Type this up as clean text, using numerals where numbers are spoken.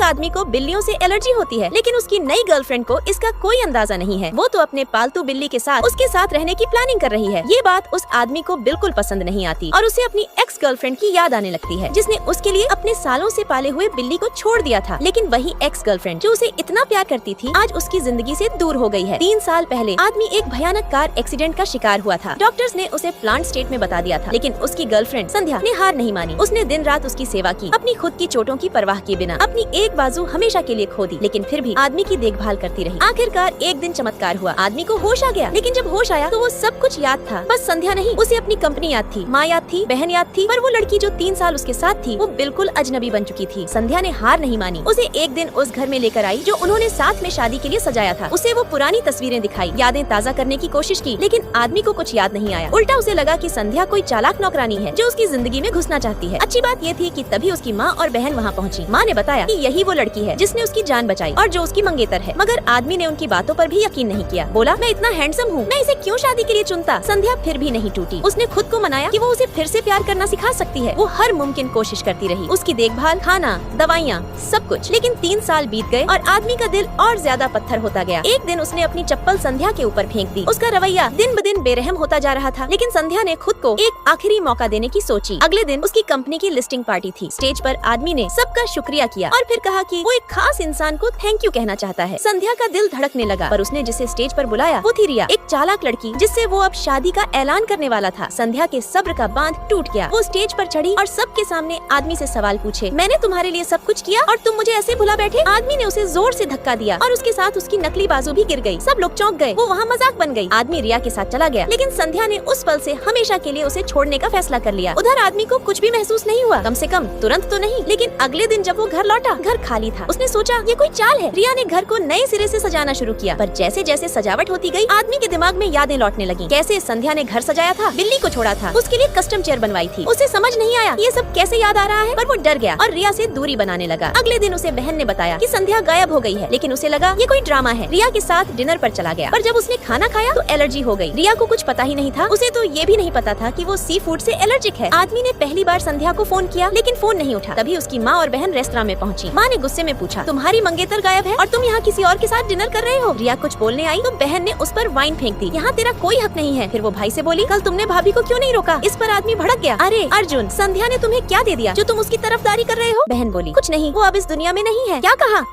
एक आदमी को बिल्लियों से एलर्जी होती है, लेकिन उसकी नई गर्लफ्रेंड को इसका कोई अंदाजा नहीं है। वो तो अपने पालतू बिल्ली के साथ उसके साथ रहने की प्लानिंग कर रही है। ये बात उस आदमी को बिल्कुल पसंद नहीं आती और उसे अपनी एक्स गर्लफ्रेंड की याद आने लगती है, जिसने उसके लिए अपने सालों से पाले हुए बिल्ली को छोड़ दिया था। लेकिन वही एक्स गर्लफ्रेंड जो उसे इतना प्यार करती थी, आज उसकी जिंदगी से दूर हो गई है। 3 साल पहले आदमी एक भयानक कार एक्सीडेंट का शिकार हुआ था। डॉक्टर्स ने उसे प्लांट स्टेट में बता दिया था, लेकिन उसकी गर्लफ्रेंड संध्या ने हार नहीं मानी। उसने दिन रात उसकी सेवा की, अपनी खुद की चोटों की परवाह किए बिना अपनी एक बाजू हमेशा के लिए खो दी, लेकिन फिर भी आदमी की देखभाल करती रही। आखिरकार एक दिन चमत्कार हुआ, आदमी को होश आ गया। लेकिन जब होश आया तो वो सब कुछ याद था, बस संध्या नहीं। उसे अपनी कंपनी याद थी, माँ याद थी, बहन याद थी, पर वो लड़की जो 3 साल उसके साथ थी वो बिल्कुल अजनबी बन चुकी थी। संध्या ने हार नहीं मानी, उसे एक दिन उस घर में लेकर आई जो उन्होंने साथ में शादी के लिए सजाया था। उसे वो पुरानी तस्वीरें दिखाई, यादें ताज़ा करने की कोशिश की, लेकिन आदमी को कुछ याद नहीं आया। उल्टा उसे लगा कि संध्या कोई चालाक नौकरानी है जो उसकी जिंदगी में घुसना चाहती है। अच्छी बात ये थी कि तभी उसकी माँ और बहन वहाँ पहुँची। माँ ने बताया कि यही वो लड़की है जिसने उसकी जान बचाई और जो उसकी मंगेतर है। मगर आदमी ने उनकी बातों पर भी यकीन नहीं किया। बोला, मैं इतना हैंडसम हूँ, मैं इसे क्यों शादी के लिए चुनता। संध्या फिर भी नहीं टूटी। उसने खुद को मनाया कि वो उसे फिर से प्यार करना सिखा सकती है। वो हर मुमकिन कोशिश करती रही, उसकी देखभाल, खाना, दवाइयाँ, सब कुछ। लेकिन 3 साल बीत गए और आदमी का दिल और ज्यादा पत्थर होता गया। एक दिन उसने अपनी चप्पल संध्या के ऊपर फेंक दी। उसका रवैया दिन ब दिन बेरहम होता जा रहा था, लेकिन संध्या ने खुद को एक आखिरी मौका देने की सोची। अगले दिन उसकी कंपनी की लिस्टिंग पार्टी थी। स्टेज पर आदमी ने सबका शुक्रिया किया और फिर कहा कि वो एक खास इंसान को थैंक यू कहना चाहता है। संध्या का दिल धड़कने लगा, पर उसने जिसे स्टेज पर बुलाया वो थी रिया, एक चालाक लड़की जिससे वो अब शादी का ऐलान करने वाला था। संध्या के सब्र का बांध टूट गया। वो स्टेज पर चढ़ी और सबके सामने आदमी से सवाल पूछे, मैंने तुम्हारे लिए सब कुछ किया और तुम मुझे ऐसे भुला बैठे। आदमी ने उसे जोर से धक्का दिया और उसके साथ उसकी नकली बाजू भी गिर गई। सब लोग चौंक गए, वो वहाँ मजाक बन गई। आदमी रिया के साथ चला गया, लेकिन संध्या ने उस पल से हमेशा के लिए उसे छोड़ने का फैसला कर लिया। उधर आदमी को कुछ भी महसूस नहीं हुआ, कम से कम तुरंत तो नहीं। लेकिन अगले दिन जब वो घर लौटा, घर खाली था। उसने सोचा ये कोई चाल है। रिया ने घर को नए सिरे से सजाना शुरू किया, पर जैसे जैसे सजावट होती गई आदमी के दिमाग में यादें लौटने लगी। कैसे संध्या ने घर सजाया था, बिल्ली को छोड़ा था, उसके लिए कस्टम चेयर बनवाई थी। उसे समझ नहीं आया ये सब कैसे याद आ रहा है, पर वो डर गया और रिया से दूरी बनाने लगा। अगले दिन उसे बहन ने बताया कि संध्या गायब हो गई है, लेकिन उसे लगा ये कोई ड्रामा है। रिया के साथ डिनर पर चला गया, पर जब उसने खाना खाया तो एलर्जी हो गई। रिया को कुछ पता ही नहीं था। उसे तो ये भी नहीं पता था कि वो सी फूड से एलर्जिक है। आदमी ने पहली बार संध्या को फोन किया, लेकिन फोन नहीं उठा। तभी उसकी माँ और बहन रेस्टोरेंट में पहुंची। माँ ने गुस्से में पूछा, तुम्हारी मंगेतर गायब है और तुम यहाँ किसी और के साथ डिनर कर रहे हो। रिया कुछ बोलने आई तो बहन ने उस पर वाइन फेंक दी, यहाँ तेरा कोई हक नहीं है। फिर वो भाई से बोली, कल तुमने भाभी को क्यों नहीं रोका। इस पर आदमी भड़क गया, अरे अर्जुन, संध्या ने तुम्हें क्या दे दिया जो तुम उसकी तरफदारी कर रहे हो। बहन बोली, कुछ नहीं, वो अब इस दुनिया में नहीं है। क्या कहा।